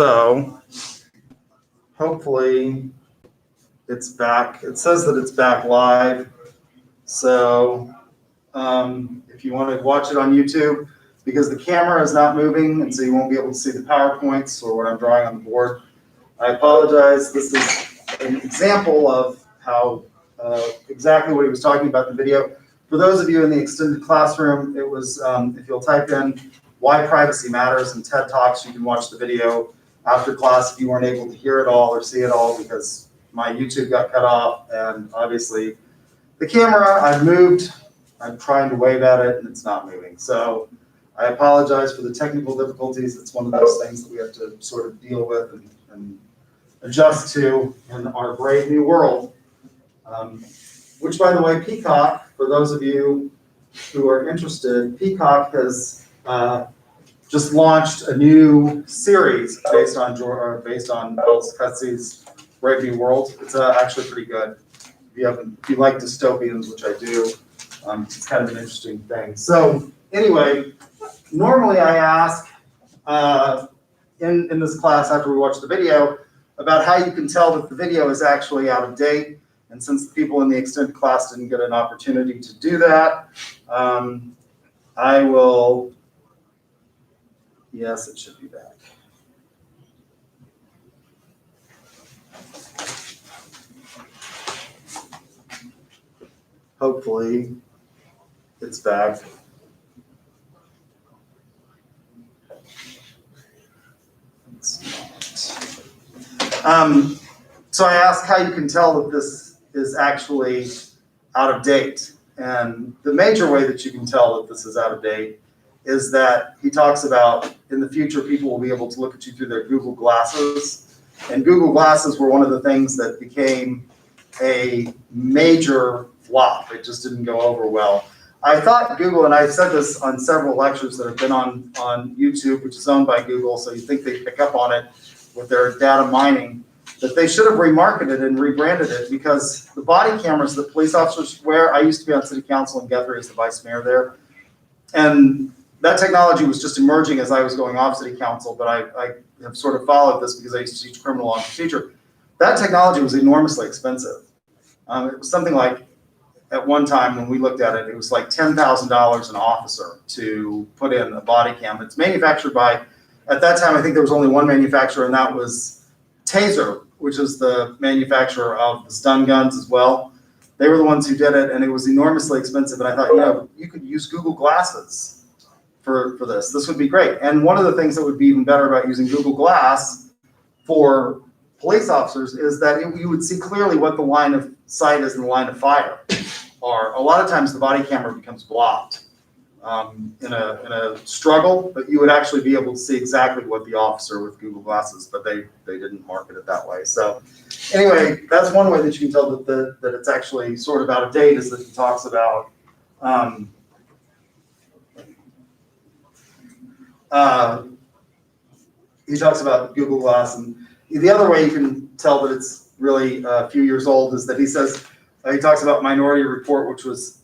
So hopefully it's back. It says that it's back live. So if you want to watch it on YouTube, because the camera is not moving, and so you won't be able to see the PowerPoints or what I'm drawing on the board, I apologize. This is an example of how exactly what he was talking about in the video. For those of you in the extended classroom, it was, if you'll type in why privacy matters in TED Talks, you can watch the video after class if you weren't able to hear it all or see it all, because my YouTube got cut off, and obviously the camera I've moved. I'm trying to wave at it and it's not moving. So I apologize for the technical difficulties. It's one of those things that we have to sort of deal with and adjust to in our brave new world. Which, by the way, Peacock, for those of you who are interested, Peacock has just launched a new series based on Aldous Huxley's Brave New World. It's actually pretty good. If you like dystopians, which I do, it's kind of an interesting thing. So anyway, normally I ask in this class after we watch the video about how you can tell that the video is actually out of date. And since the people in the extended class didn't get an opportunity to do that, I will, yes, it should be back. Hopefully it's back. So I asked how you can tell that this is actually out of date. And the major way that you can tell that this is out of date is that he talks about in the future, people will be able to look at you through their Google Glasses. And Google Glasses were one of the things that became a major flop. It just didn't go over well. I thought Google, and I've said this on several lectures that have been on YouTube, which is owned by Google, so you think they pick up on it with their data mining, that they should have remarketed and rebranded it, because the body cameras that police officers wear, I used to be on city council in Guthrie as the vice mayor there, and that technology was just emerging as I was going off city council, but I have sort of followed this because I used to teach criminal law and procedure. That technology was enormously expensive. It was something like, at one time when we looked at it, it was like $10,000 an officer to put in a body cam. It's manufactured by, at that time, I think there was only one manufacturer, and that was Taser, which is the manufacturer of the stun guns as well. They were the ones who did it, and it was enormously expensive. And I thought, you could use Google Glasses for this. This would be great. And one of the things that would be even better about using Google Glass for police officers is that you would see clearly what the line of sight is and the line of fire are. A lot of times the body camera becomes blocked in a struggle, but you would actually be able to see exactly what the officer with Google Glasses, but they didn't market it that way. So anyway, that's one way that you can tell that it's actually sort of out of date, is that he talks about Google Glass. And the other way you can tell that it's really a few years old is that he says, he talks about Minority Report, which was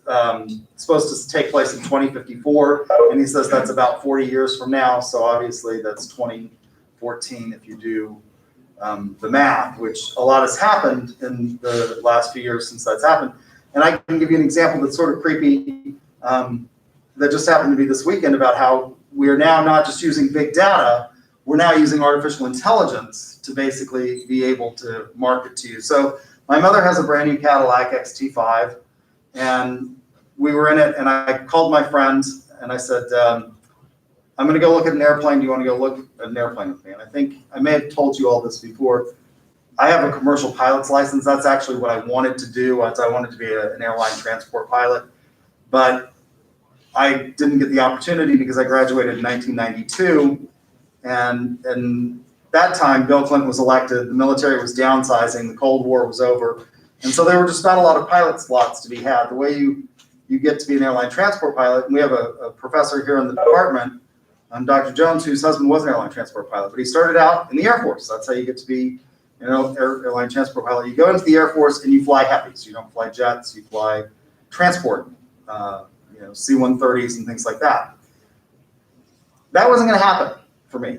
supposed to take place in 2054, and he says that's about 40 years from now, so obviously that's 2014 if you do the math, which a lot has happened in the last few years since that's happened. And I can give you an example that's sort of creepy that just happened to be this weekend, about how we are now not just using big data, we're now using artificial intelligence to basically be able to market to you. So my mother has a brand new Cadillac XT5, and we were in it, and I called my friends and I said, I'm gonna go look at an airplane. Do you wanna go look at an airplane with me? And I think I may have told you all this before. I have a commercial pilot's license. That's actually what I wanted to do. I wanted to be an airline transport pilot, but I didn't get the opportunity because I graduated in 1992, and that time, Bill Clinton was elected, the military was downsizing, the Cold War was over, and so there were just not a lot of pilot slots to be had. The way you get to be an airline transport pilot, and we have a professor here in the department, Dr. Jones, whose husband was an airline transport pilot, but he started out in the Air Force. That's how you get to be an airline transport pilot. You go into the Air Force and you fly heavy, so you don't fly jets, you fly transport, C-130s and things like that. That wasn't going to happen for me.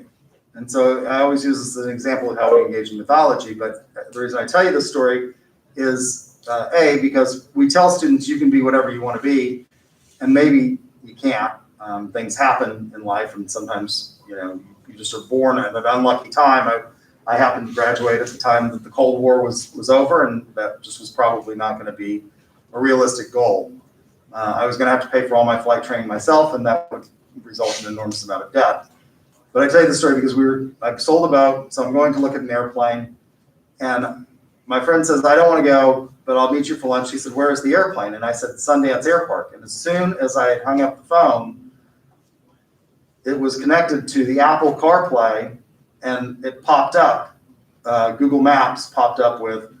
And so I always use this as an example of how we engage in mythology. But the reason I tell you this story is because we tell students you can be whatever you want to be, and maybe you can't. Things happen in life, and sometimes you just are born at an unlucky time. I happened to graduate at the time that the Cold War was over, and that just was probably not going to be a realistic goal. I was going to have to pay for all my flight training myself, and that would result in an enormous amount of debt. But I tell you the story because I've sold a boat, so I'm going to look at an airplane, and my friend says, I don't want to go, but I'll meet you for lunch. He said, where is the airplane? And I said, Sundance Airpark. And as soon as I had hung up the phone, it was connected to the Apple CarPlay, and it popped up. Google Maps popped up with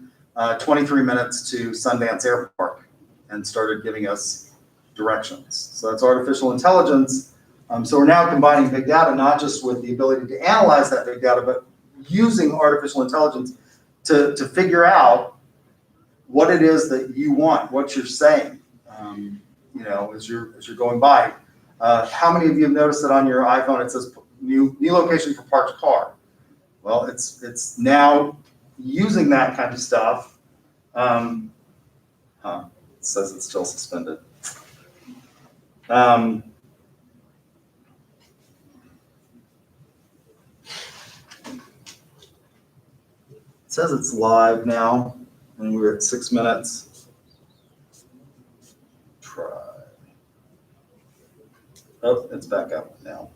23 minutes to Sundance Airpark and started giving us directions. So that's artificial intelligence. So we're now combining big data, not just with the ability to analyze that big data, but using artificial intelligence to figure out what it is that you want, what you're saying, as you're going by. How many of you have noticed that on your iPhone it says new location for parked car? Well, it's now using that kind of stuff. It says it's still suspended. It says it's live now, and we're at 6 minutes. Try. Oh, it's back up now.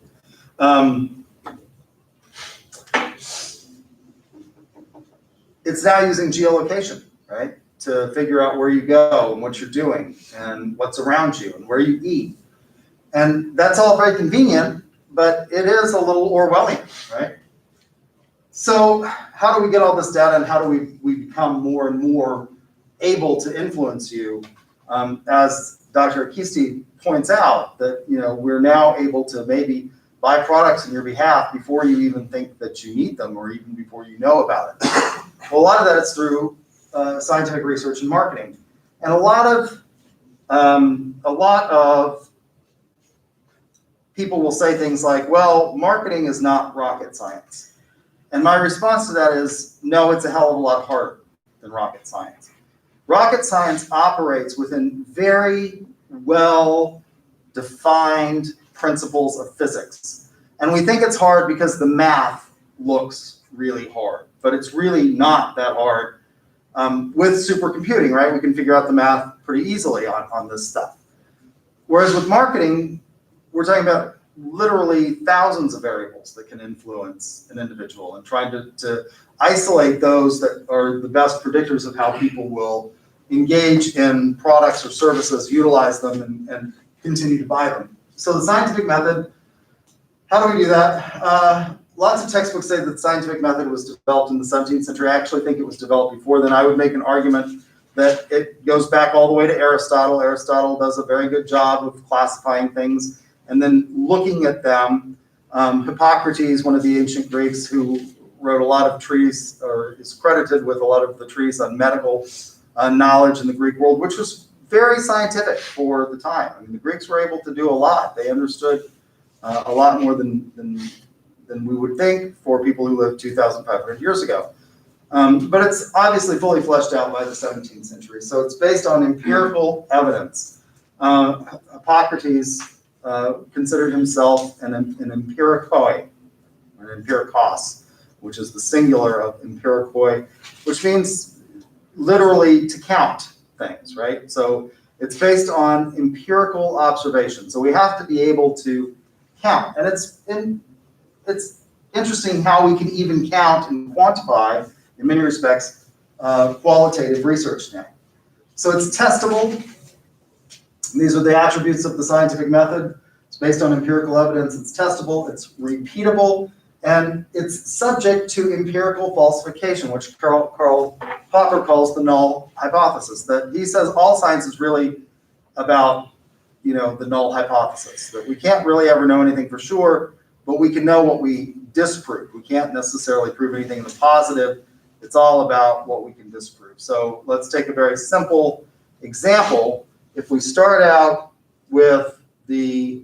It's now using geolocation, right, to figure out where you go and what you're doing and what's around you and where you eat. And that's all very convenient, but it is a little Orwellian, right? So how do we get all this data, and how do we become more and more able to influence you? As Dr. Akisti points out, that we're now able to maybe buy products on your behalf before you even think that you need them, or even before you know about it. Well, a lot of that is through scientific research and marketing, and a lot of people will say things like, "Well, marketing is not rocket science." And my response to that is, no, it's a hell of a lot harder than rocket science. Rocket science operates within very well-defined principles of physics. And we think it's hard because the math looks really hard, but it's really not that hard. With supercomputing, right, we can figure out the math pretty easily on this stuff. Whereas with marketing, we're talking about literally thousands of variables that can influence an individual, and trying to isolate those that are the best predictors of how people will engage in products or services, utilize them, and continue to buy them. So the scientific method, how do we do that? Lots of textbooks say that the scientific method was developed in the 17th century. I actually think it was developed before then. I would make an argument that it goes back all the way to Aristotle. Aristotle does a very good job of classifying things and then looking at them. Hippocrates, one of the ancient Greeks who wrote a lot of treatises, or is credited with a lot of the treatises on medical knowledge in the Greek world, which was very scientific for the time. I mean, the Greeks were able to do a lot. They understood a lot more than we would think for people who lived 2,500 years ago. But it's obviously fully fleshed out by the 17th century. So it's based on empirical evidence. Hippocrates considered himself an empirikoi, or an empirikos, which is the singular of empirikoi, which means literally to count things, right? So it's based on empirical observation. So we have to be able to count. And it's interesting how we can even count and quantify, in many respects, qualitative research now. So it's testable. These are the attributes of the scientific method. It's based on empirical evidence. It's testable. It's repeatable. And it's subject to empirical falsification, which Karl Popper calls the null hypothesis. That he says all science is really about, the null hypothesis. That we can't really ever know anything for sure, but we can know what we disprove. We can't necessarily prove anything in the positive. It's all about what we can disprove. So let's take a very simple example. If we start out with the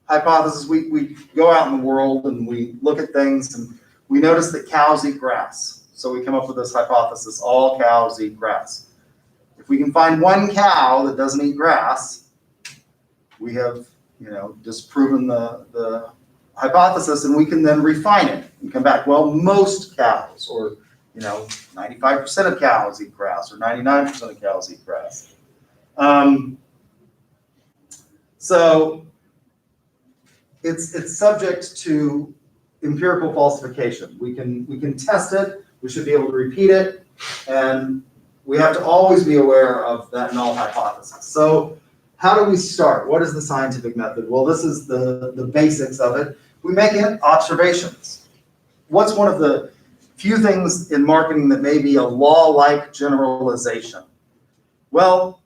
hypothesis, we go out in the world and we look at things and we notice that cows eat grass. So we come up with this hypothesis, all cows eat grass. If we can find one cow that doesn't eat grass, we have, disproven the hypothesis, and we can then refine it and come back. Well, most cows, or 95% of cows eat grass, or 99% of cows eat grass. So it's subject to empirical falsification. We can test it. We should be able to repeat it, and we have to always be aware of that null hypothesis. So how do we start? What is the scientific method? Well, this is the basics of it. We make it observations. What's one of the few things in marketing that may be a law-like generalization? Well,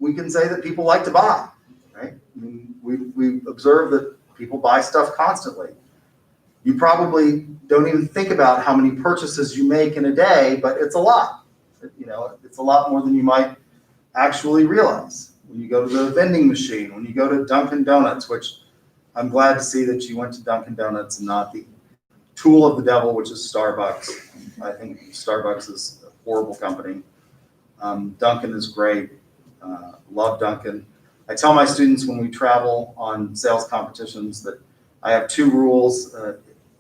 we can say that people like to buy, right? I mean, we observe that people buy stuff constantly. You probably don't even think about how many purchases you make in a day, but it's a lot. It's a lot more than you might actually realize. When you go to the vending machine, when you go to Dunkin' Donuts, which I'm glad to see that you went to Dunkin' Donuts and not the tool of the devil, which is Starbucks. I think Starbucks is a horrible company. Dunkin' is great. Love Dunkin'. I tell my students when we travel on sales competitions that I have two rules.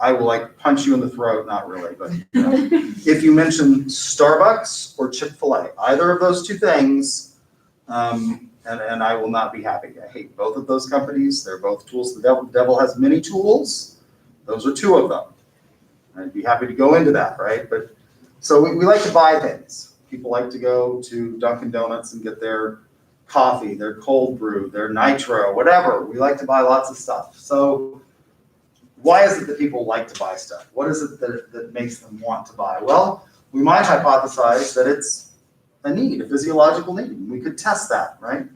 I will punch you in the throat, not really, but if you mention Starbucks or Chick-fil-A, either of those two things, and I will not be happy. I hate both of those companies. They're both tools of the devil. The devil has many tools. Those are two of them. I'd be happy to go into that, right? But so we like to buy things. People like to go to Dunkin' Donuts and get their coffee, their cold brew, their nitro, whatever. We like to buy lots of stuff. So why is it that people like to buy stuff? What is it that makes them want to buy? Well, we might hypothesize that it's a need, a physiological need. We could test that, right?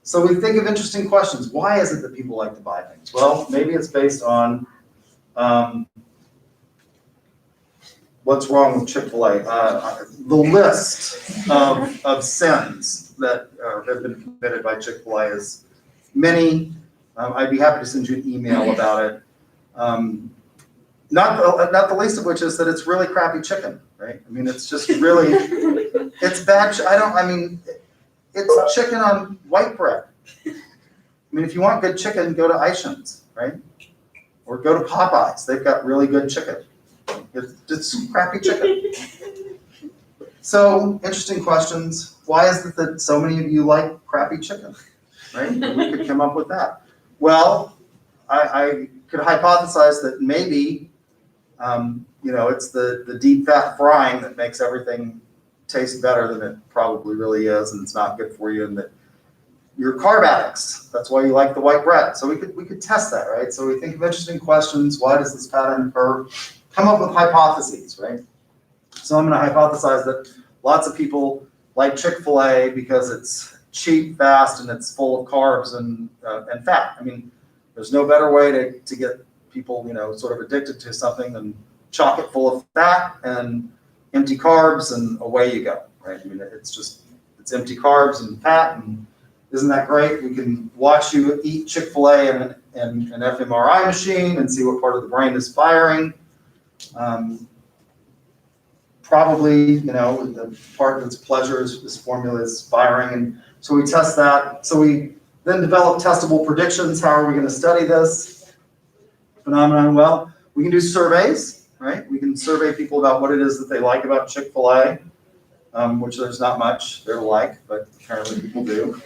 So we think of interesting questions. Why is it that people like to buy things? Well, maybe it's based on what's wrong with Chick-fil-A. The list of sins that have been committed by Chick-fil-A is many. I'd be happy to send you an email about it. Not the least of which is that it's really crappy chicken, right? I mean, it's just really, it's bad. It's chicken on white bread. I mean, if you want good chicken, go to Isham's, right? Or go to Popeyes. They've got really good chicken. It's crappy chicken. So, interesting questions. Why is it that so many of you like crappy chicken, right? We could come up with that. Well, I could hypothesize that maybe, it's the deep fat frying that makes everything taste better than it probably really is, and it's not good for you, and that you're carb addicts. That's why you like the white bread. So we could test that, right? So we think of interesting questions. Why does this pattern occur? Come up with hypotheses, right? So I'm going to hypothesize that lots of people like Chick-fil-A because it's cheap, fast, and it's full of carbs and fat. I mean, there's no better way to get people, sort of addicted to something than chock it full of fat and empty carbs, and away you go, right? I mean, it's empty carbs and fat, and isn't that great? We can watch you eat Chick-fil-A in an fMRI machine and see what part of the brain is firing. Probably, the part that's pleasure is formula is firing, and so we test that. So we then develop testable predictions. How are we going to study this phenomenon? Well, we can do surveys, right? We can survey people about what it is that they like about Chick-fil-A, which there's not much there to like, but apparently people do.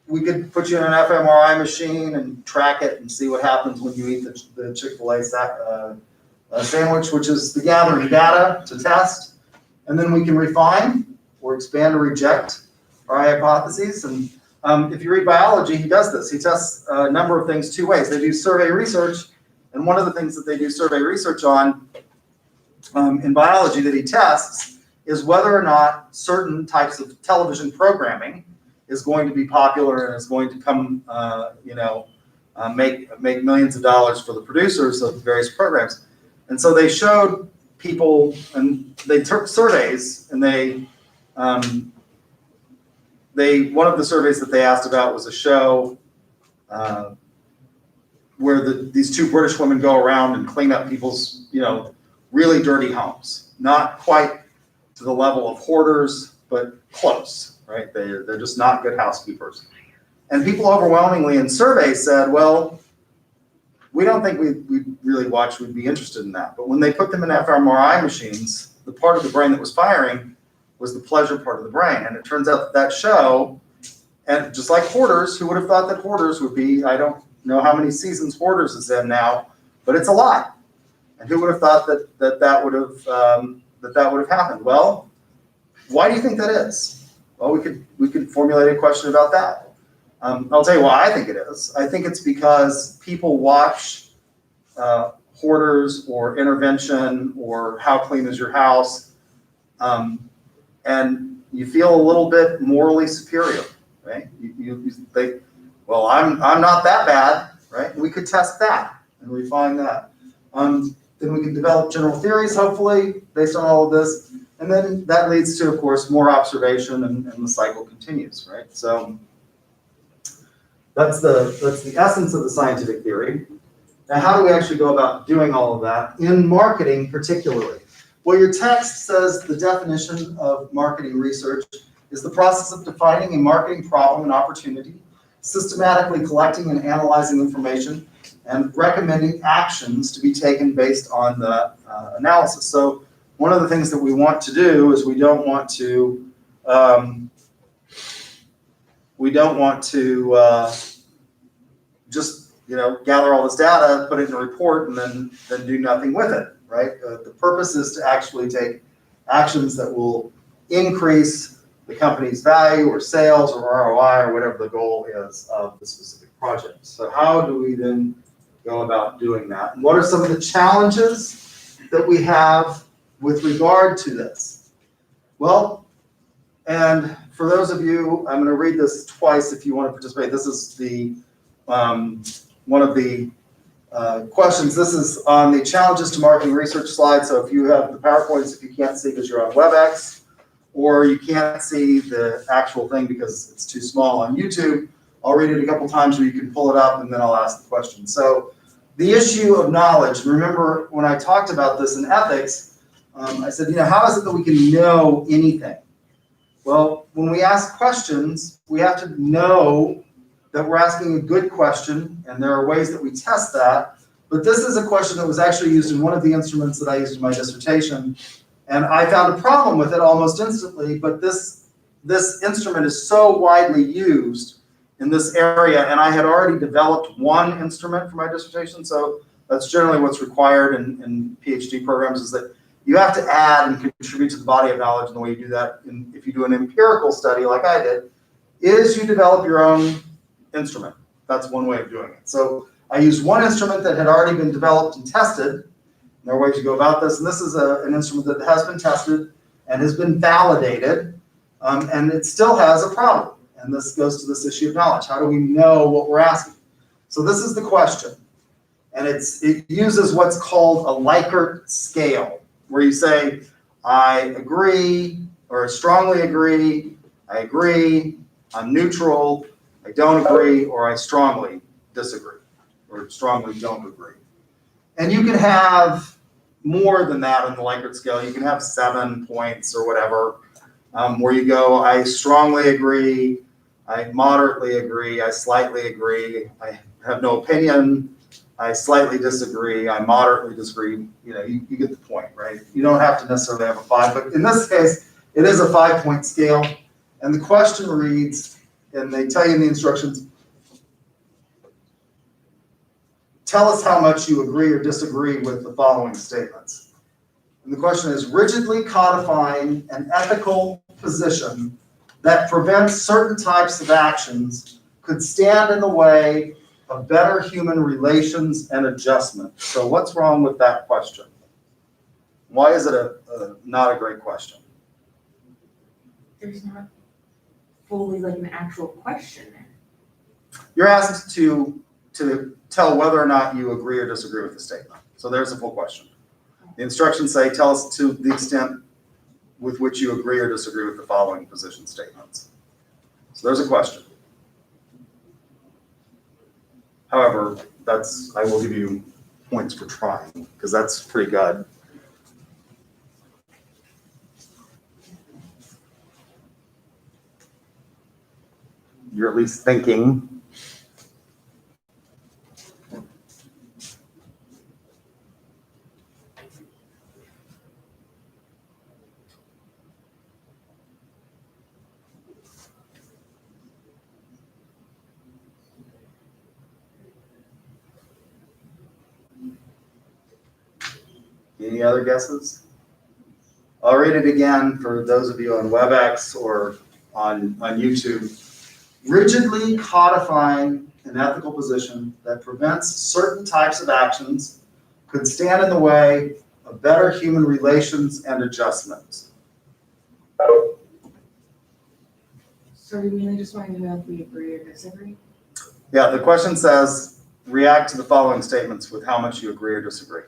We could put you in an fMRI machine and track it and see what happens when you eat the Chick-fil-A sandwich, which is the gathering data to test. And then we can refine or expand or reject our hypotheses. And if you read biology, he does this. He tests a number of things two ways. They do survey research, and one of the things that they do survey research on in biology that he tests is whether or not certain types of television programming is going to be popular and is going to come, make millions of dollars for the producers of the various programs. And so they showed people, and they took surveys, and they one of the surveys that they asked about was a show where these two British women go around and clean up people's, really dirty homes. Not quite to the level of hoarders, but close, right? They're just not good housekeepers. And people overwhelmingly in surveys said, well, we don't think we'd really watch, we'd be interested in that. But when they put them in fMRI machines, the part of the brain that was firing was the pleasure part of the brain. And it turns out that show, and just like Hoarders, who would have thought that Hoarders would be, I don't know how many seasons Hoarders is in now, but it's a lot. And who would have thought that would have happened? Well, why do you think that is? Well, we could formulate a question about that. I'll tell you why I think it is. I think it's because people watch Hoarders or Intervention or How Clean Is Your House, and you feel a little bit morally superior, right? You think, well, I'm not that bad, right? We could test that and refine that. Then we can develop general theories, hopefully, based on all of this. And then that leads to, of course, more observation, and the cycle continues, right? So that's the essence of the scientific theory. Now, how do we actually go about doing all of that in marketing particularly? Well, your text says the definition of marketing research is the process of defining a marketing problem and opportunity, systematically collecting and analyzing information, and recommending actions to be taken based on the analysis. So one of the things that we want to do is we don't want to just gather all this data, put it in a report, and then do nothing with it, right? The purpose is to actually take actions that will increase the company's value or sales or ROI or whatever the goal is of the specific project. So how do we then go about doing that? And what are some of the challenges that we have with regard to this? Well, and for those of you, I'm going to read this twice if you want to participate. This is the one of the questions. This is on the challenges to marketing research slide. So if you have the PowerPoints, if you can't see because you're on WebEx, or you can't see the actual thing because it's too small on YouTube, I'll read it a couple times where you can pull it up and then I'll ask the question. So the issue of knowledge, remember when I talked about this in ethics, I said, how is it that we can know anything? Well, when we ask questions, we have to know that we're asking a good question, and there are ways that we test that. But this is a question that was actually used in one of the instruments that I used in my dissertation, and I found a problem with it almost instantly, but this instrument is so widely used in this area, and I had already developed one instrument for my dissertation, so that's generally what's required in PhD programs, is that you have to add and contribute to the body of knowledge, and the way you do that, if you do an empirical study like I did, is you develop your own instrument. That's one way of doing it. So I used one instrument that had already been developed and tested. There are ways to go about this, and this is an instrument that has been tested and has been validated, and it still has a problem. And this goes to this issue of knowledge. How do we know what we're asking? So this is the question, and it uses what's called a Likert scale, where you say, I agree, or I strongly agree, I agree, I'm neutral, I don't agree, or I strongly disagree, or strongly don't agree. And you can have more than that on the Likert scale. You can have 7 points or whatever, where you go, I strongly agree, I moderately agree, I slightly agree, I have no opinion, I slightly disagree, I moderately disagree. You get the point, right? You don't have to necessarily have a 5, but in this case, it is a 5-point scale. And the question reads, and they tell you in the instructions, tell us how much you agree or disagree with the following statements. And the question is, rigidly codifying an ethical position that prevents certain types of actions could stand in the way of better human relations and adjustment. So what's wrong with that question? Why is it not a great question? There's not fully like an actual question there. You're asked to tell whether or not you agree or disagree with the statement. So there's a full question. The instructions say, tell us to the extent with which you agree or disagree with the following position statements. So there's a question. However, I will give you points for trying, because that's pretty good. You're at least thinking. Any other guesses? I'll read it again for those of you on WebEx or on YouTube. Rigidly codifying an ethical position that prevents certain types of actions could stand in the way of better human relations and adjustment. So we really just want to know if we agree or disagree? Yeah, the question says, react to the following statements with how much you agree or disagree.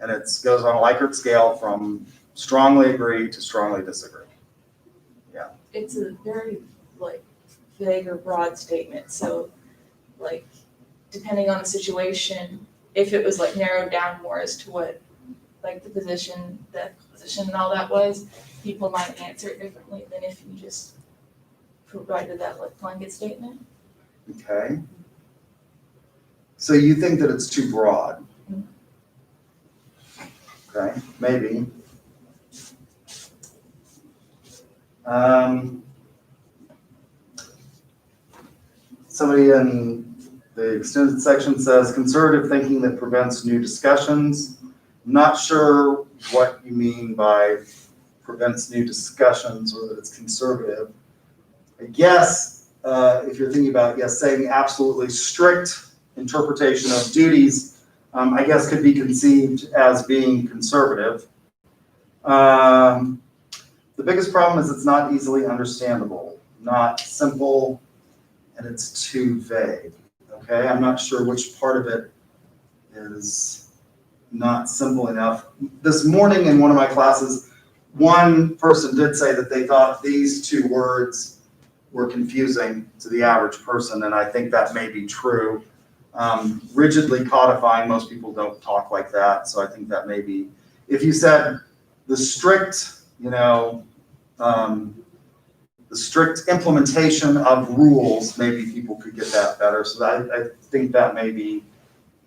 And it goes on a Likert scale from strongly agree to strongly disagree. Yeah. It's a very vague or broad statement. So depending on the situation, if it was narrowed down more as to what the position and all that was, people might answer it differently than if you just provided that blanket statement. Okay. So you think that it's too broad? Okay, maybe. Somebody in the extended section says conservative thinking that prevents new discussions. Not sure what you mean by prevents new discussions or that it's conservative. I guess if you're thinking about, saying absolutely strict interpretation of duties, I guess could be conceived as being conservative. The biggest problem is it's not easily understandable, not simple, and it's too vague. Okay, I'm not sure which part of it is not simple enough. This morning in one of my classes, one person did say that they thought these two words were confusing to the average person, and I think that may be true. Rigidly codifying, most people don't talk like that, so I think that may be, if you said the strict, the strict implementation of rules, maybe people could get that better. So I think that may be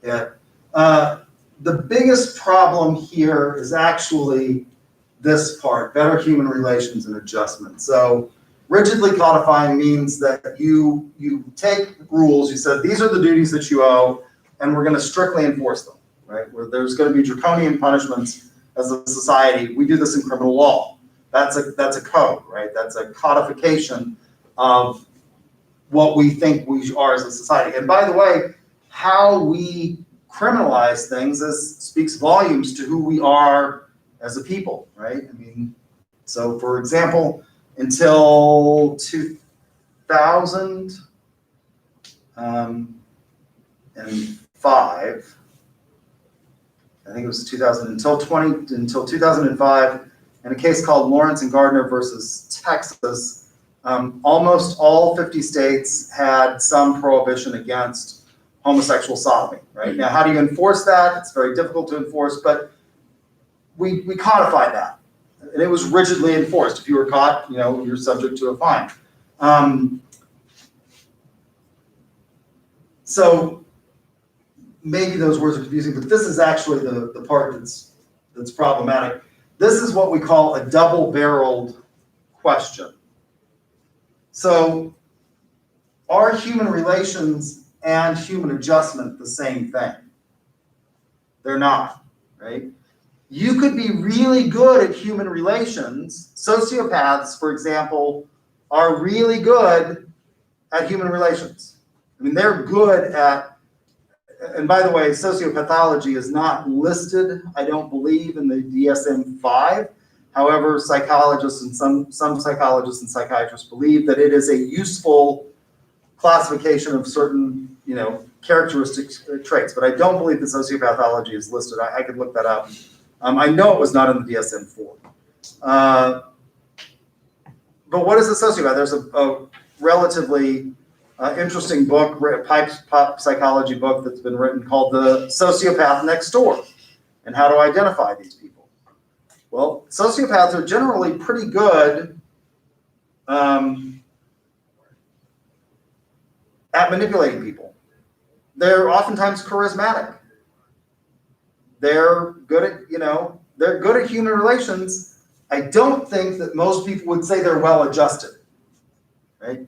it. The biggest problem here is actually this part, better human relations and adjustment. So rigidly codifying means that you take rules, you said these are the duties that you owe, and we're going to strictly enforce them, right? Where there's going to be draconian punishments as a society. We do this in criminal law. That's a code, right? That's a codification of what we think we are as a society. And by the way, how we criminalize things speaks volumes to who we are as a people, right? I mean, so for example, until 2005, I think it was 2005, in a case called Lawrence and Gardner versus Texas, almost all 50 states had some prohibition against homosexual sodomy, right? Now, how do you enforce that? It's very difficult to enforce, but we codified that. And it was rigidly enforced. If you were caught, you're subject to a fine. So maybe those words are confusing, but this is actually the part that's problematic. This is what we call a double-barreled question. So are human relations and human adjustment the same thing? They're not, right? You could be really good at human relations. Sociopaths, for example, are really good at human relations. I mean, they're good at, and by the way, sociopathology is not listed, I don't believe, in the DSM-5. However, psychologists and some psychologists and psychiatrists believe that it is a useful classification of certain, characteristic traits. But I don't believe that sociopathology is listed. I could look that up. I know it was not in the DSM-4. But what is a sociopath? There's a relatively interesting book, pop psychology book that's been written called The Sociopath Next Door and How to Identify These People. Well, sociopaths are generally pretty good at manipulating people. They're oftentimes charismatic. They're good at, they're good at human relations. I don't think that most people would say they're well adjusted, right?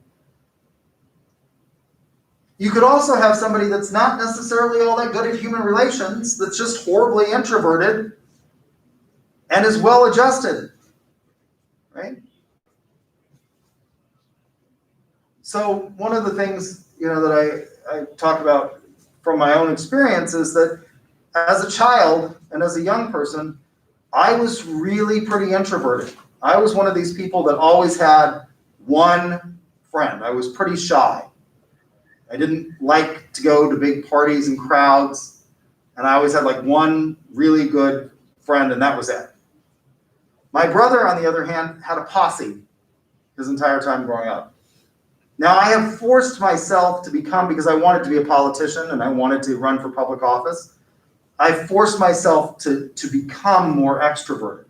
You could also have somebody that's not necessarily all that good at human relations, that's just horribly introverted and is well adjusted, right? So one of the things, that I talk about from my own experience is that as a child and as a young person, I was really pretty introverted. I was one of these people that always had one friend. I was pretty shy. I didn't like to go to big parties and crowds, and I always had like one really good friend, and that was it. My brother, on the other hand, had a posse his entire time growing up. Now, I have forced myself to become, because I wanted to be a politician and I wanted to run for public office, I forced myself to become more extroverted,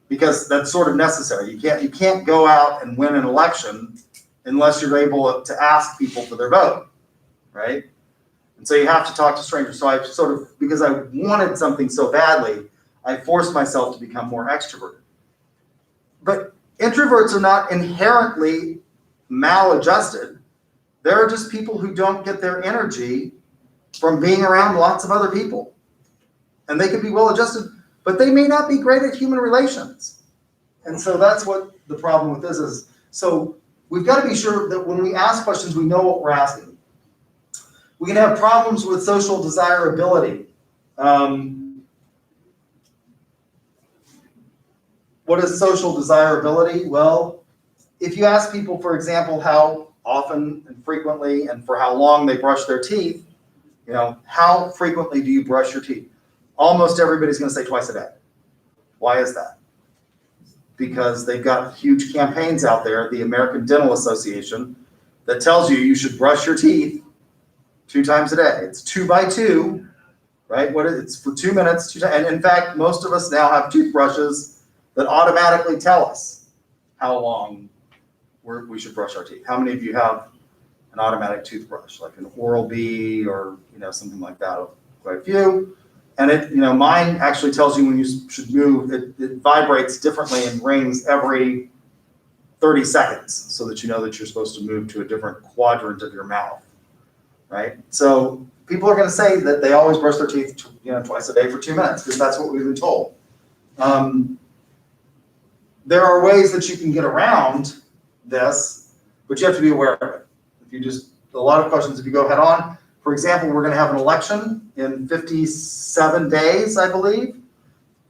because that's sort of necessary. You can't go out and win an election unless you're able to ask people for their vote, right? And so you have to talk to strangers. So I sort of, because I wanted something so badly, I forced myself to become more extroverted. But introverts are not inherently maladjusted. There are just people who don't get their energy from being around lots of other people. And they can be well adjusted, but they may not be great at human relations. And so that's what the problem with this is. So we've got to be sure that when we ask questions, we know what we're asking. We can have problems with social desirability. What is social desirability? Well, if you ask people, for example, how often and frequently and for how long they brush their teeth, how frequently do you brush your teeth? Almost everybody's going to say twice a day. Why is that? Because they've got huge campaigns out there, the American Dental Association, that tells you should brush your teeth 2 times a day. It's 2 by 2, right? It's for 2 minutes. And in fact, most of us now have toothbrushes that automatically tell us how long we should brush our teeth. How many of you have an automatic toothbrush, like an Oral-B or something like that? Quite a few. And mine actually tells you when you should move. It vibrates differently and rings every 30 seconds, so that you know that you're supposed to move to a different quadrant of your mouth, right? So people are going to say that they always brush their teeth, twice a day for 2 minutes, because that's what we've been told. There are ways that you can get around this, but you have to be aware of it. A lot of questions, if you go head on. For example, we're going to have an election in 57 days, I believe,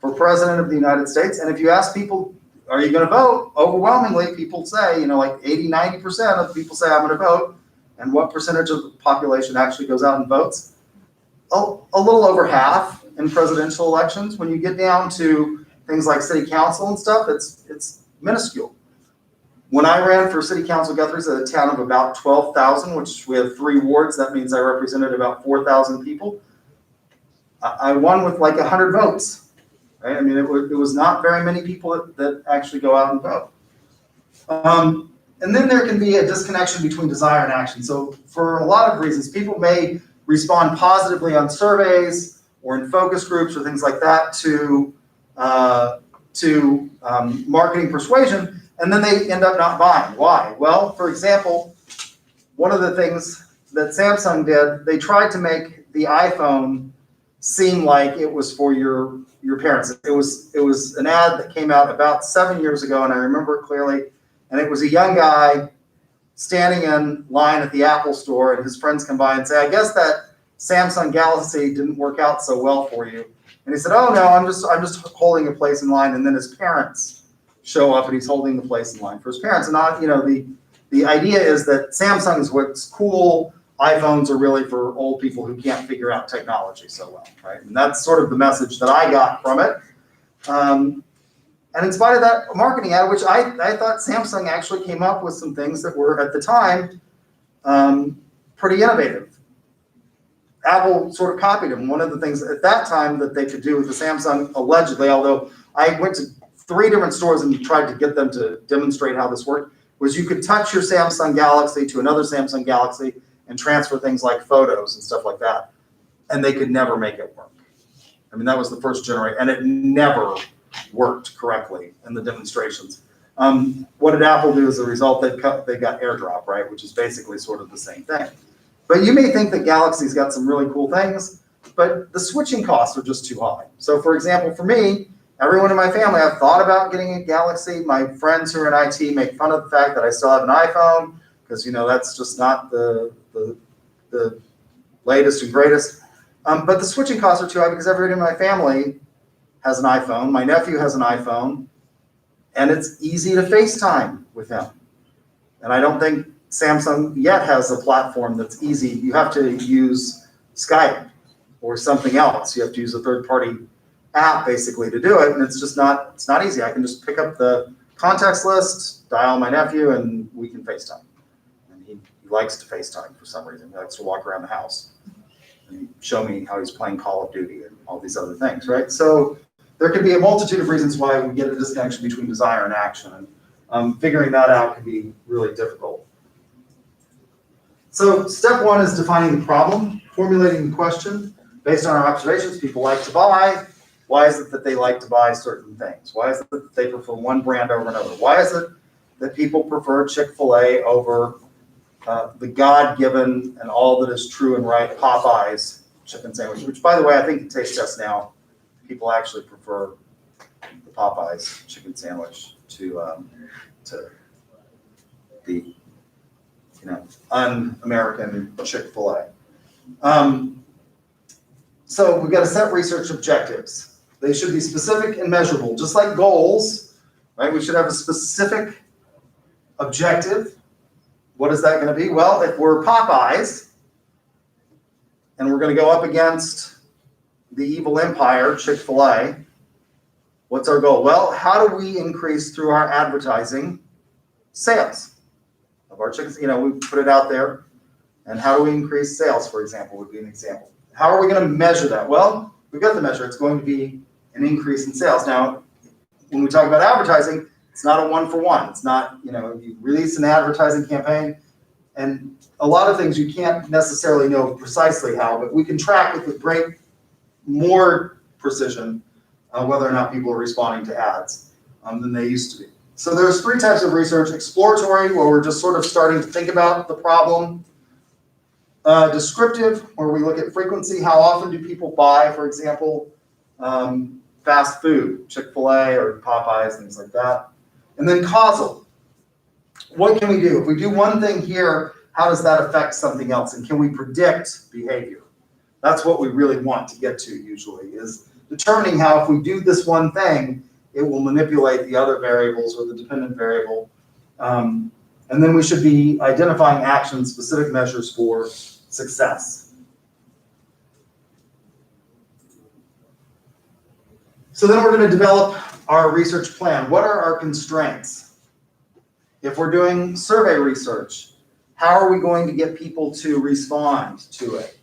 for president of the United States. And if you ask people, are you going to vote? Overwhelmingly, people say, like 80, 90% of the people say, I'm going to vote. And what percentage of the population actually goes out and votes? Oh, a little over half in presidential elections. When you get down to things like city council and stuff, it's minuscule. When I ran for city council, Guthrie's at a town of about 12,000, which we have 3 wards. That means I represented about 4,000 people. I won with like 100 votes, right? I mean, it was not very many people that actually go out and vote. And then there can be a disconnection between desire and action. So for a lot of reasons, people may respond positively on surveys or in focus groups or things like that to marketing persuasion, and then they end up not buying. Why? Well, for example, one of the things that Samsung did, they tried to make the iPhone seem like it was for your parents. It was an ad that came out about 7 years ago, and I remember it clearly. And it was a young guy standing in line at the Apple store, and his friends come by and say, I guess that Samsung Galaxy didn't work out so well for you. And he said, oh no, I'm just holding a place in line. And then his parents show up and he's holding the place in line for his parents. And the idea is that Samsung is what's cool. iPhones are really for old people who can't figure out technology so well, right? And that's sort of the message that I got from it. And in spite of that marketing ad, which I thought Samsung actually came up with some things that were at the time pretty innovative. Apple sort of copied them. One of the things at that time that they could do with the Samsung, allegedly, although I went to 3 different stores and tried to get them to demonstrate how this worked, was you could touch your Samsung Galaxy to another Samsung Galaxy and transfer things like photos and stuff like that. And they could never make it work. I mean, that was the first generation, and it never worked correctly in the demonstrations. What did Apple do as a result? They got AirDrop, right, which is basically sort of the same thing. But you may think that Galaxy's got some really cool things, but the switching costs are just too high. So for example, for me, everyone in my family, I've thought about getting a Galaxy. My friends who are in IT make fun of the fact that I still have an iPhone, because that's just not the latest and greatest. But the switching costs are too high because everyone in my family has an iPhone. My nephew has an iPhone, and it's easy to FaceTime with him. And I don't think Samsung yet has a platform that's easy. You have to use Skype or something else. You have to use a third-party app basically to do it, and it's not easy. I can just pick up the contacts list, dial my nephew, and we can FaceTime. And he likes to FaceTime for some reason. He likes to walk around the house and show me how he's playing Call of Duty and all these other things, right? So there could be a multitude of reasons why we get a disconnection between desire and action, and figuring that out can be really difficult. So step 1 is defining the problem, formulating the question. Based on our observations, people like to buy. Why is it that they like to buy certain things? Why is it that they prefer one brand over another? Why is it that people prefer Chick-fil-A over the God-given and all that is true and right Popeyes chicken sandwich, which, by the way, I think in taste test now, people actually prefer the Popeyes chicken sandwich to the un-American Chick-fil-A. So we've got to set research objectives. They should be specific and measurable, just like goals, right? We should have a specific objective. What is that going to be? Well, if we're Popeyes and we're going to go up against the evil empire, Chick-fil-A, what's our goal? Well, how do we increase through our advertising sales of our chickens? We put it out there. And how do we increase sales, for example, would be an example. How are we going to measure that? Well, we've got the measure. It's going to be an increase in sales. Now, when we talk about advertising, it's not a one-for-one. It's not, you release an advertising campaign, and a lot of things you can't necessarily know precisely how, but we can track with great more precision whether or not people are responding to ads than they used to be. So there's 3 types of research: exploratory, where we're just sort of starting to think about the problem; descriptive, where we look at frequency. How often do people buy, for example, fast food, Chick-fil-A or Popeyes, things like that. And then causal. What can we do? If we do one thing here, how does that affect something else? And can we predict behavior? That's what we really want to get to usually, is determining how if we do this one thing, it will manipulate the other variables or the dependent variable. And then we should be identifying actions, specific measures for success. So then we're going to develop our research plan. What are our constraints? If we're doing survey research, how are we going to get people to respond to it?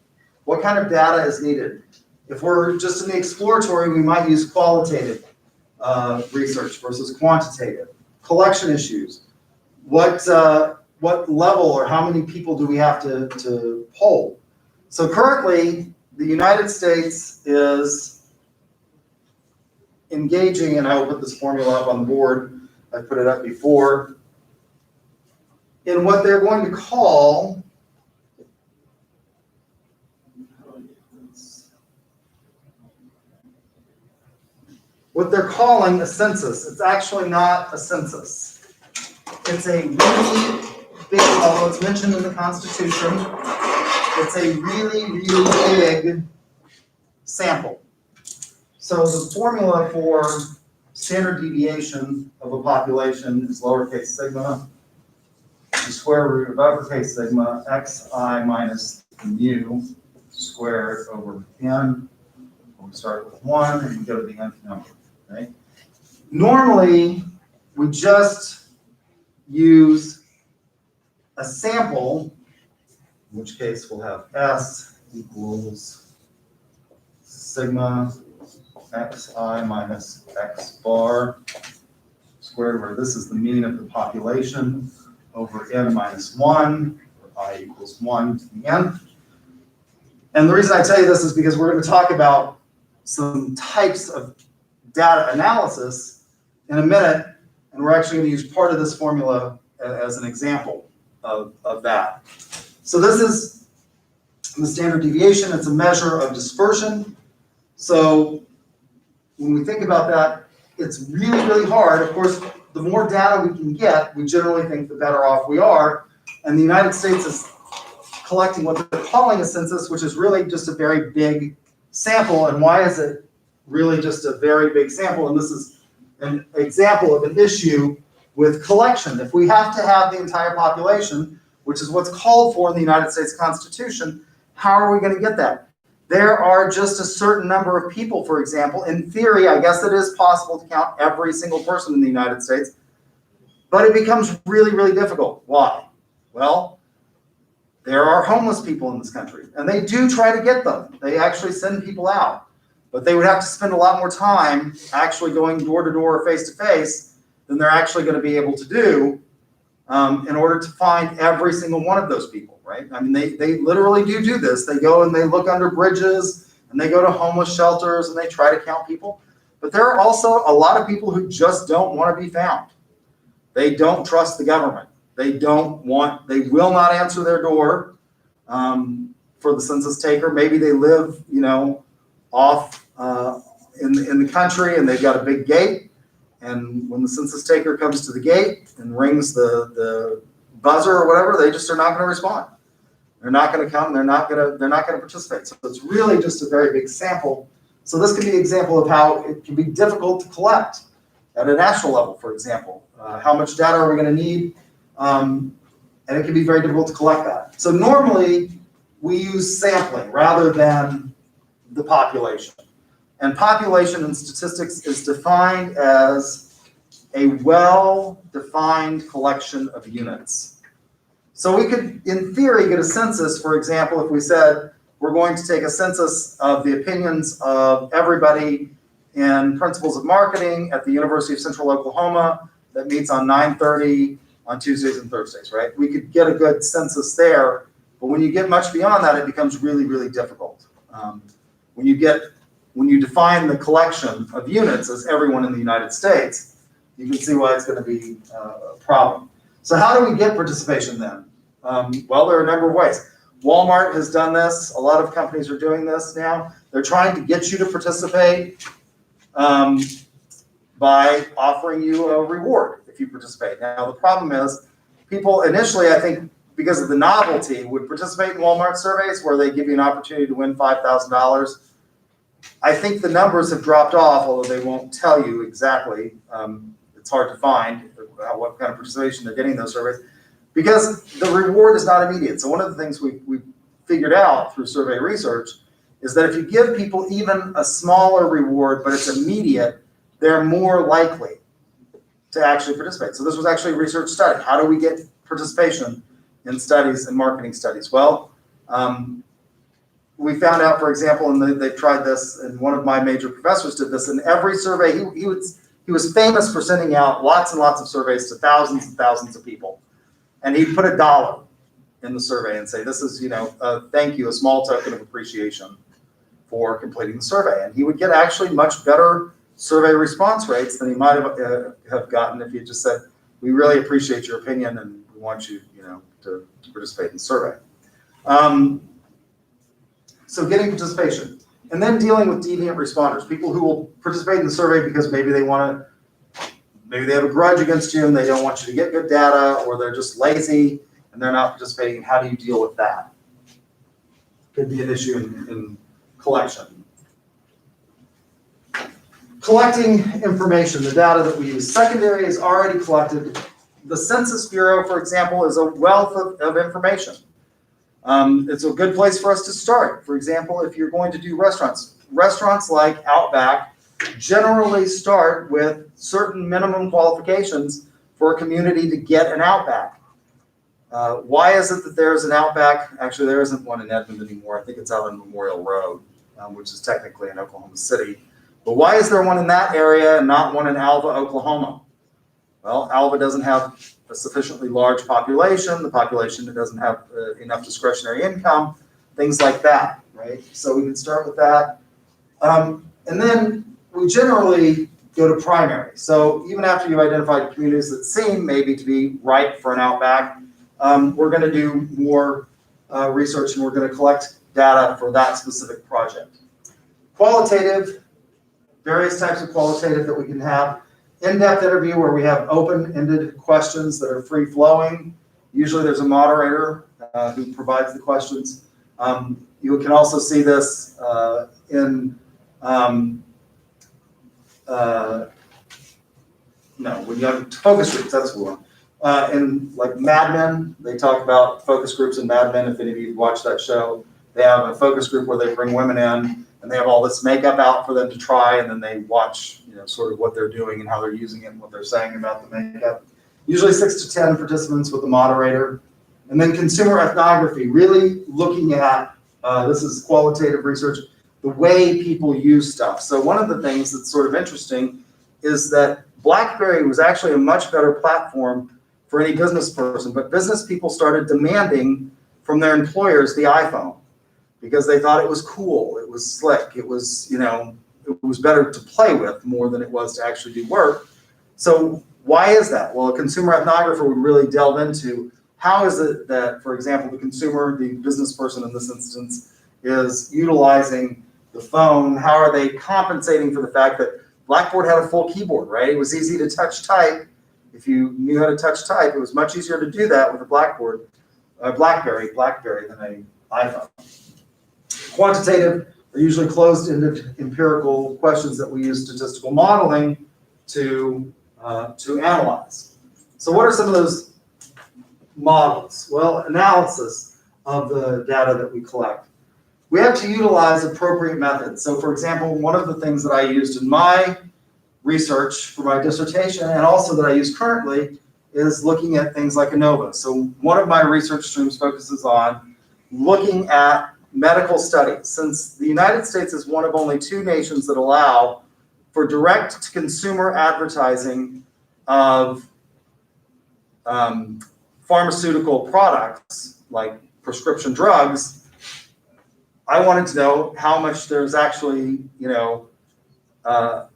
What kind of data is needed? If we're just in the exploratory, we might use qualitative research versus quantitative. Collection issues. What level or how many people do we have to poll? So currently, the United States is engaging, and I will put this formula up on the board, I put it up before, in what they're going to call, what they're calling a census. It's actually not a census. It's a really big, although it's mentioned in the Constitution, it's a really, really big sample. So the formula for standard deviation of a population is lowercase sigma, the square root of uppercase sigma, xi minus mu squared over n. We start with 1 and we go to the nth number, right? Normally, we just use a sample, in which case we'll have S equals sigma xi minus x bar squared, where this is the mean of the population, over n minus 1, or I equals 1 to the n. And the reason I tell you this is because we're going to talk about some types of data analysis in a minute, and we're actually going to use part of this formula as an example of that. So this is the standard deviation. It's a measure of dispersion. So when we think about that, it's really, really hard. Of course, the more data we can get, we generally think the better off we are. And the United States is collecting what they're calling a census, which is really just a very big sample. And why is it really just a very big sample? And this is an example of an issue with collection. If we have to have the entire population, which is what's called for in the United States Constitution, how are we going to get that? There are just a certain number of people, for example. In theory, I guess it is possible to count every single person in the United States, but it becomes really, really difficult. Why? Well, there are homeless people in this country, and they do try to get them. They actually send people out, but they would have to spend a lot more time actually going door to door or face to face than they're actually going to be able to do in order to find every single one of those people, right? I mean, they literally do this. They go and they look under bridges, and they go to homeless shelters, and they try to count people. But there are also a lot of people who just don't want to be found. They don't trust the government. They will not answer their door for the census taker. Maybe they live, off in the country, and they've got a big gate. And when the census taker comes to the gate and rings the buzzer or whatever, they just are not going to respond. They're not going to come. They're not going to participate. So it's really just a very big sample. So this can be an example of how it can be difficult to collect at a national level, for example. How much data are we going to need? And it can be very difficult to collect that. So normally we use sampling rather than the population. And population in statistics is defined as a well-defined collection of units. So we could, in theory, get a census, for example, if we said we're going to take a census of the opinions of everybody in principles of marketing at the University of Central Oklahoma that meets on 9:30 on Tuesdays and Thursdays, right? We could get a good census there, but when you get much beyond that, it becomes really, really difficult. When you define the collection of units as everyone in the United States, you can see why it's going to be a problem. So how do we get participation then? Well, there are a number of ways. Walmart has done this. A lot of companies are doing this now. They're trying to get you to participate by offering you a reward if you participate. Now, the problem is people initially, I think, because of the novelty, would participate in Walmart surveys where they give you an opportunity to win $5,000. I think the numbers have dropped off, although they won't tell you exactly. It's hard to find what kind of participation they're getting in those surveys because the reward is not immediate. So one of the things we figured out through survey research is that if you give people even a smaller reward, but it's immediate, they're more likely to actually participate. So this was actually a research study. How do we get participation in studies and marketing studies? Well, we found out, for example, and they've tried this, and one of my major professors did this. In every survey, he was famous for sending out lots and lots of surveys to thousands and thousands of people. And he'd put $1 in the survey and say, this is, thank you, a small token of appreciation for completing the survey. And he would get actually much better survey response rates than he might have gotten if he just said, we really appreciate your opinion and we want you, to participate in the survey. So getting participation, and then dealing with deviant responders, people who will participate in the survey because maybe they have a grudge against you and they don't want you to get good data, or they're just lazy and they're not participating. How do you deal with that? Could be an issue in collection. Collecting information, the data that we use. Secondary is already collected. The Census Bureau, for example, is a wealth of information. It's a good place for us to start. For example, if you're going to do restaurants like Outback generally start with certain minimum qualifications for a community to get an Outback. Why is it that there's an Outback? Actually, there isn't one in Edmond anymore. I think it's out on Memorial Road, which is technically in Oklahoma City. But why is there one in that area and not one in Alva, Oklahoma? Well, Alva doesn't have a sufficiently large population. The population that doesn't have enough discretionary income, things like that, right? So we can start with that. And then we generally go to primary. So even after you've identified communities that seem maybe to be ripe for an Outback, we're going to do more research and we're going to collect data for that specific project. Qualitative, various types of qualitative that we can have. In-depth interview where we have open-ended questions that are free-flowing. Usually there's a moderator who provides the questions. You can also see this in when you have focus groups, that's the one. In like Mad Men, they talk about focus groups in Mad Men. If any of you watch that show, they have a focus group where they bring women in and they have all this makeup out for them to try, and then they watch, sort of what they're doing and how they're using it and what they're saying about the makeup. Usually 6 to 10 participants with the moderator. And then consumer ethnography, really looking at, this is qualitative research, the way people use stuff. So one of the things that's sort of interesting is that BlackBerry was actually a much better platform for any business person, but business people started demanding from their employers the iPhone because they thought it was cool, it was slick, it was, it was better to play with more than it was to actually do work. So why is that? Well, a consumer ethnographer would really delve into how is it that, for example, the consumer, the business person in this instance, is utilizing the phone. How are they compensating for the fact that Blackboard had a full keyboard, right? It was easy to touch type. If you knew how to touch type, it was much easier to do that with a BlackBerry than an iPhone. Quantitative are usually closed-ended empirical questions that we use statistical modeling to analyze. So what are some of those models? Well, analysis of the data that we collect. We have to utilize appropriate methods. So for example, one of the things that I used in my research for my dissertation and also that I use currently is looking at things like ANOVA. So one of my research streams focuses on looking at medical studies. Since the United States is one of only 2 nations that allow for direct-to-consumer advertising of pharmaceutical products like prescription drugs, I wanted to know how much there's actually,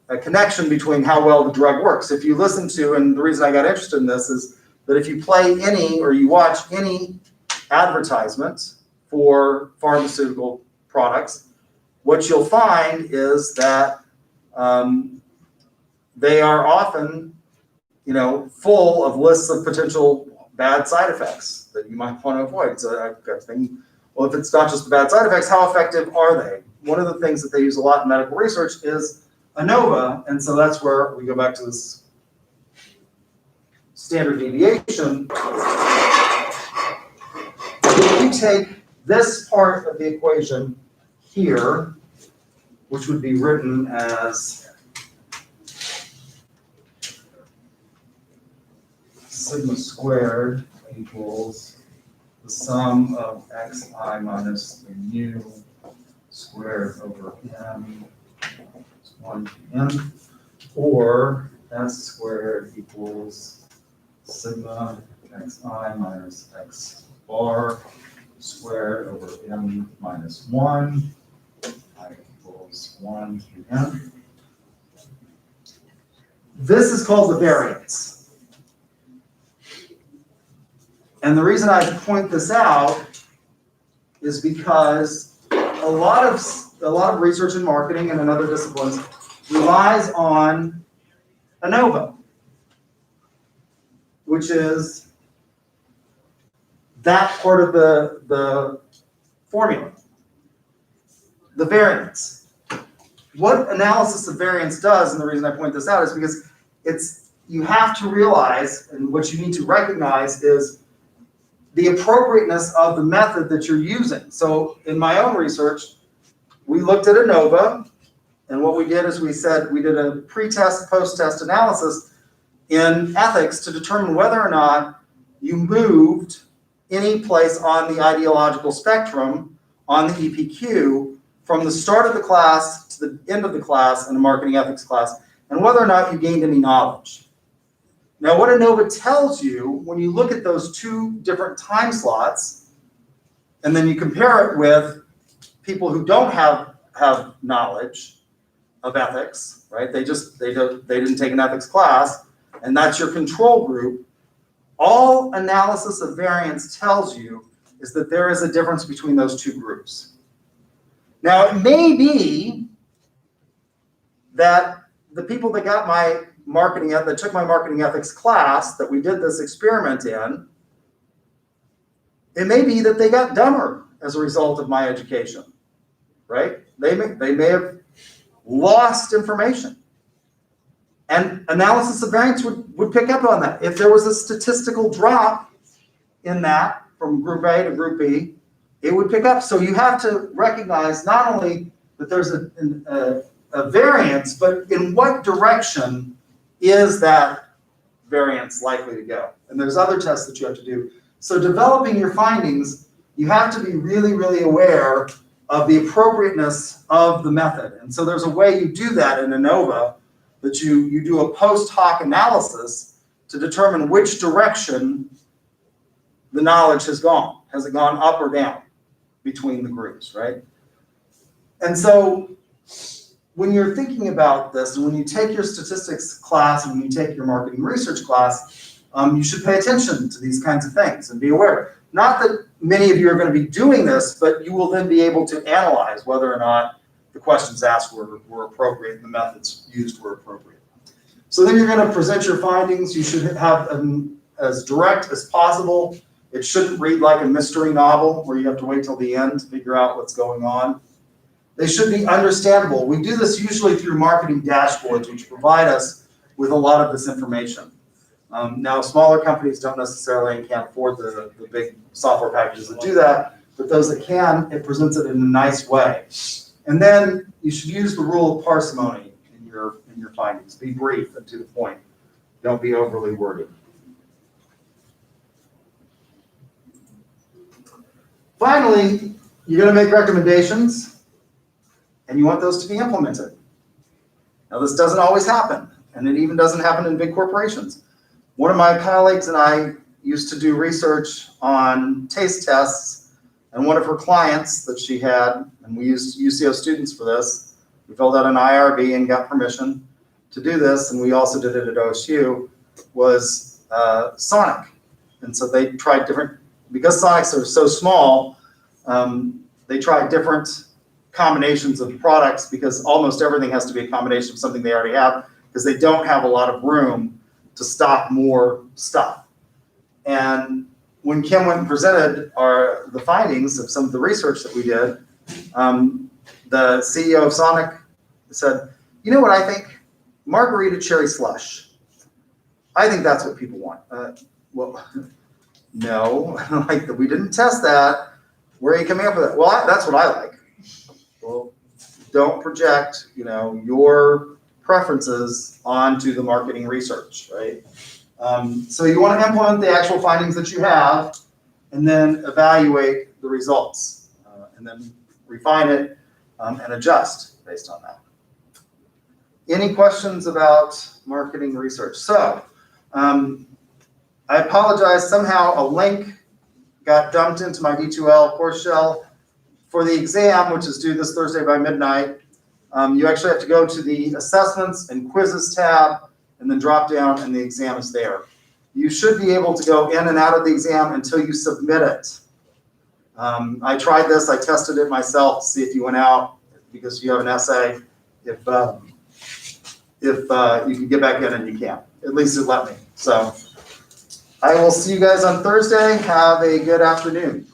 a connection between how well the drug works. If you listen to, and the reason I got interested in this is that if you play any or you watch any advertisement for pharmaceutical products, what you'll find is that they are often, full of lists of potential bad side effects that you might want to avoid. So I've got to think, well, if it's not just the bad side effects, how effective are they? One of the things that they use a lot in medical research is ANOVA, and so that's where we go back to this standard deviation. If you take this part of the equation here, which would be written as sigma squared equals the sum of xi minus the mu squared over m 1 to n, or s squared equals sigma xi minus x bar squared over m minus 1, I equals 1 to n. This is called the variance. And the reason I point this out is because a lot of research in marketing and in other disciplines relies on ANOVA, which is that part of the formula, the variance. What analysis of variance does, and the reason I point this out is because you have to realize, and what you need to recognize is the appropriateness of the method that you're using. So in my own research, we looked at ANOVA, And what we did is we said we did a pre-test, post-test analysis in ethics to determine whether or not you moved any place on the ideological spectrum on the EPQ from the start of the class to the end of the class in a marketing ethics class, and whether or not you gained any knowledge. Now, what ANOVA tells you when you look at those two different time slots, and then you compare it with people who don't have knowledge of ethics, right? They didn't take an ethics class, and that's your control group. All analysis of variance tells you is that there is a difference between those two groups. Now, it may be that the people that got my that took my marketing ethics class that we did this experiment in, it may be that they got dumber as a result of my education, right? They may have lost information. And analysis of variance would pick up on that. If there was a statistical drop in that from group A to group B, it would pick up. So you have to recognize not only that there's a variance, but in what direction is that variance likely to go? And there's other tests that you have to do. So developing your findings, you have to be really, really aware of the appropriateness of the method. And so there's a way you do that in ANOVA, that you do a post hoc analysis to determine which direction the knowledge has gone. Has it gone up or down between the groups, right? And so when you're thinking about this, and when you take your statistics class, and when you take your marketing research class, you should pay attention to these kinds of things and be aware. Not that many of you are going to be doing this, but you will then be able to analyze whether or not the questions asked were appropriate and the methods used were appropriate. So then you're going to present your findings. You should have them as direct as possible. It shouldn't read like a mystery novel where you have to wait till the end to figure out what's going on. They should be understandable. We do this usually through marketing dashboards, which provide us with a lot of this information. Now, smaller companies don't necessarily and can't afford the big software packages that do that, but those that can, it presents it in a nice way. And then you should use the rule of parsimony in your findings. Be brief and to the point. Don't be overly wordy. Finally, you're going to make recommendations, and you want those to be implemented. Now, this doesn't always happen, and it even doesn't happen in big corporations. One of my colleagues and I used to do research on taste tests, and one of her clients that she had, and we used UCO students for this, we filled out an IRB and got permission to do this, and we also did it at OSU, was Sonic. And so they tried different, because Sonics are so small, they tried different combinations of products, because almost everything has to be a combination of something they already have, because they don't have a lot of room to stock more stuff. And when Kim went and presented the findings of some of the research that we did, the CEO of Sonic said, you know what I think? Margarita cherry slush. I think that's what people want. Well, no, like we didn't test that. Where are you coming up with that? Well, that's what I like. Well, don't project, your preferences onto the marketing research, right? So you want to implement the actual findings that you have, and then evaluate the results, and then refine it and adjust based on that. Any questions about marketing research? So I apologize. Somehow a link got dumped into my D2L course shell for the exam, which is due this Thursday by midnight. You actually have to go to the assessments and quizzes tab and then drop down, and the exam is there. You should be able to go in and out of the exam until you submit it. I tried this, I tested it myself to see if you went out, because you have an essay. If you can get back in, and you can. At least it let me. So I will see you guys on Thursday. Have a good afternoon.